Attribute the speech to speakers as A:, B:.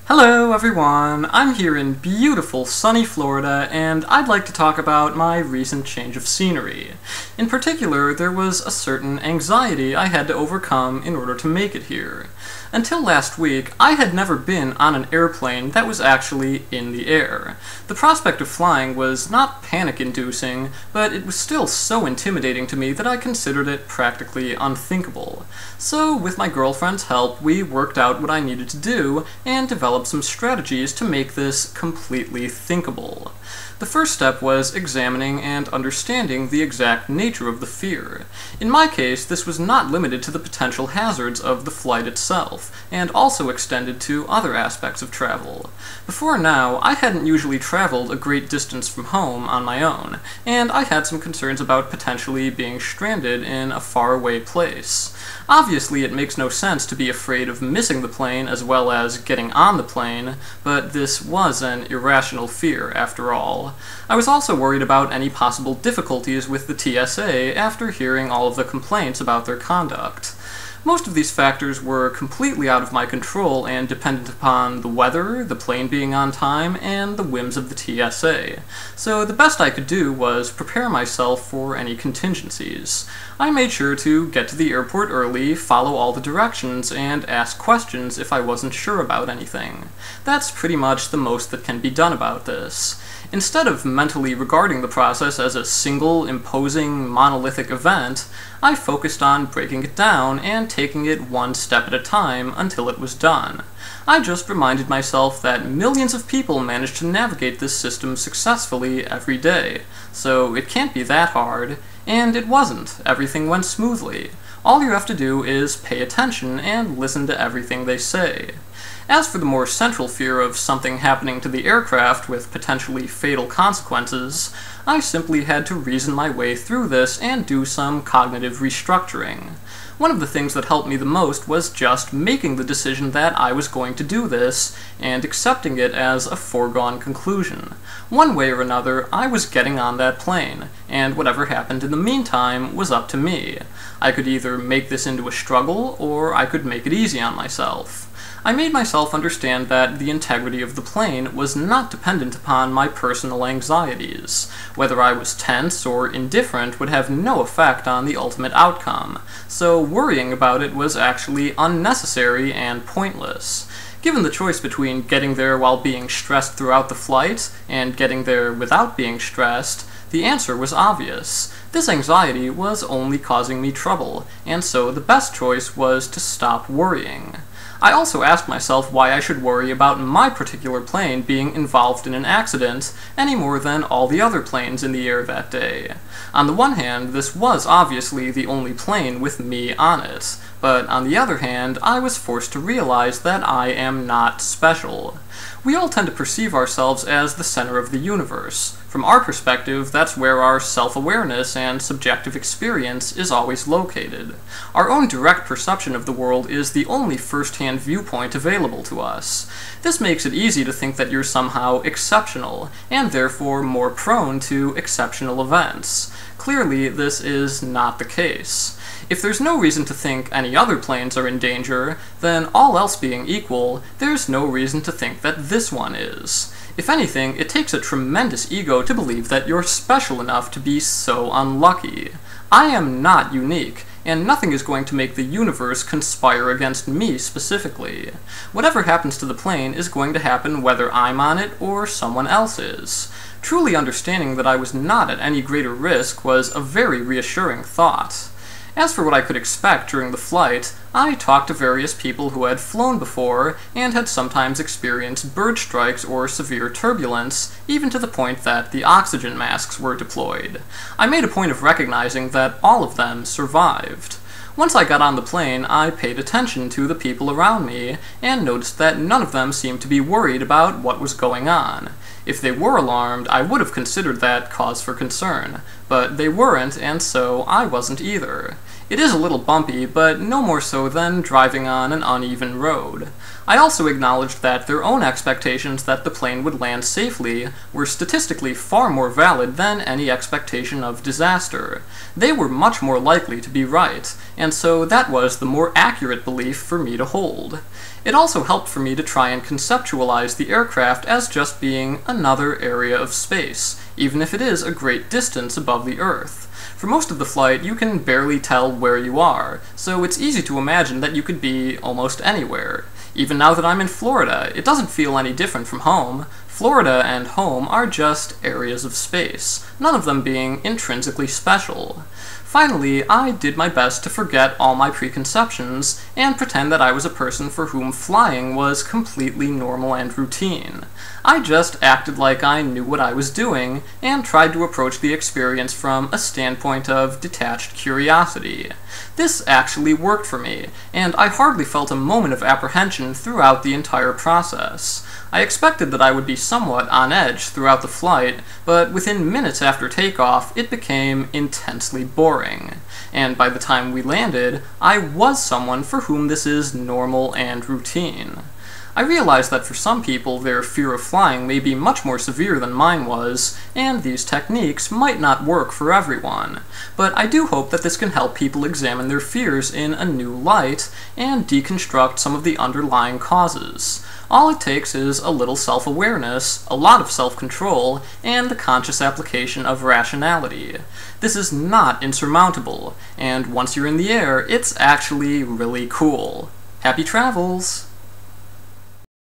A: Hello everyone! I'm here in beautiful sunny Florida, and I'd like to talk about my recent change of scenery. In particular, there was a certain anxiety I had to overcome in order to make it here. Until last week, I had never been on an airplane that was actually in the air. The prospect of flying was not panic-inducing, but it was still so intimidating to me that I considered it practically unthinkable. So, with my girlfriend's help, we worked out what I needed to do and developed some strategies to make this completely thinkable. The first step was examining and understanding the exact nature of the fear. In my case, this was not limited to the potential hazards of the flight itself, and also extended to other aspects of travel. Before now, I hadn't usually traveled a great distance from home on my own, and I had some concerns about potentially being stranded in a faraway place. Obviously, it makes no sense to be afraid of missing the plane as well as getting on the plane, but this was an irrational fear after all. I was also worried about any possible difficulties with the TSA after hearing all of the complaints about their conduct. Most of these factors were completely out of my control and dependent upon the weather, the plane being on time, and the whims of the TSA. So the best I could do was prepare myself for any contingencies. I made sure to get to the airport early, follow all the directions, and ask questions if I wasn't sure about anything. That's pretty much the most that can be done about this. Instead of mentally regarding the process as a single, imposing, monolithic event, I focused on breaking it down and taking it one step at a time until it was done. I just reminded myself that millions of people manage to navigate this system successfully every day, so it can't be that hard, and it wasn't. Everything went smoothly. All you have to do is pay attention and listen to everything they say. As for the more central fear of something happening to the aircraft with potentially fatal consequences, I simply had to reason my way through this and do some cognitive restructuring. One of the things that helped me the most was just making the decision that I was going to do this, and accepting it as a foregone conclusion. One way or another, I was getting on that plane, and whatever happened in the meantime was up to me. I could either make this into a struggle, or I could make it easy on myself. I made myself understand that the integrity of the plane was not dependent upon my personal anxieties. Whether I was tense or indifferent would have no effect on the ultimate outcome, so worrying about it was actually unnecessary and pointless. Given the choice between getting there while being stressed throughout the flight and getting there without being stressed, the answer was obvious. This anxiety was only causing me trouble, and so the best choice was to stop worrying. I also asked myself why I should worry about my particular plane being involved in an accident any more than all the other planes in the air that day. On the one hand, this was obviously the only plane with me on it, but on the other hand, I was forced to realize that I am not special. We all tend to perceive ourselves as the center of the universe. From our perspective, that's where our self-awareness and subjective experience is always located. Our own direct perception of the world is the only first-hand viewpoint available to us. This makes it easy to think that you're somehow exceptional, and therefore more prone to exceptional events. Clearly, this is not the case. If there's no reason to think any other planes are in danger, then all else being equal, there's no reason to think that this one is. If anything, it takes a tremendous ego to believe that you're special enough to be so unlucky. I am not unique, and nothing is going to make the universe conspire against me specifically. Whatever happens to the plane is going to happen whether I'm on it or someone else is. Truly understanding that I was not at any greater risk was a very reassuring thought. As for what I could expect during the flight, I talked to various people who had flown before and had sometimes experienced bird strikes or severe turbulence, even to the point that the oxygen masks were deployed. I made a point of recognizing that all of them survived. Once I got on the plane, I paid attention to the people around me and noticed that none of them seemed to be worried about what was going on. If they were alarmed, I would have considered that cause for concern, but they weren't, and so I wasn't either. It is a little bumpy, but no more so than driving on an uneven road. I also acknowledged that their own expectations that the plane would land safely were statistically far more valid than any expectation of disaster. They were much more likely to be right, and so that was the more accurate belief for me to hold. It also helped for me to try and conceptualize the aircraft as just being another area of space, even if it is a great distance above the Earth. For most of the flight, you can barely tell where you are, so it's easy to imagine that you could be almost anywhere. Even now that I'm in Florida, it doesn't feel any different from home. Florida and home are just areas of space, none of them being intrinsically special. Finally, I did my best to forget all my preconceptions and pretend that I was a person for whom flying was completely normal and routine. I just acted like I knew what I was doing and tried to approach the experience from a standpoint of detached curiosity. This actually worked for me, and I hardly felt a moment of apprehension throughout the entire process. I expected that I would be somewhat on edge throughout the flight, but within minutes after takeoff, it became intensely boring. And by the time we landed, I was someone for whom this is normal and routine. I realize that for some people, their fear of flying may be much more severe than mine was, and these techniques might not work for everyone. But I do hope that this can help people examine their fears in a new light, and deconstruct some of the underlying causes. All it takes is a little self-awareness, a lot of self-control, and the conscious application of rationality. This is not insurmountable, and once you're in the air, it's actually really cool. Happy travels!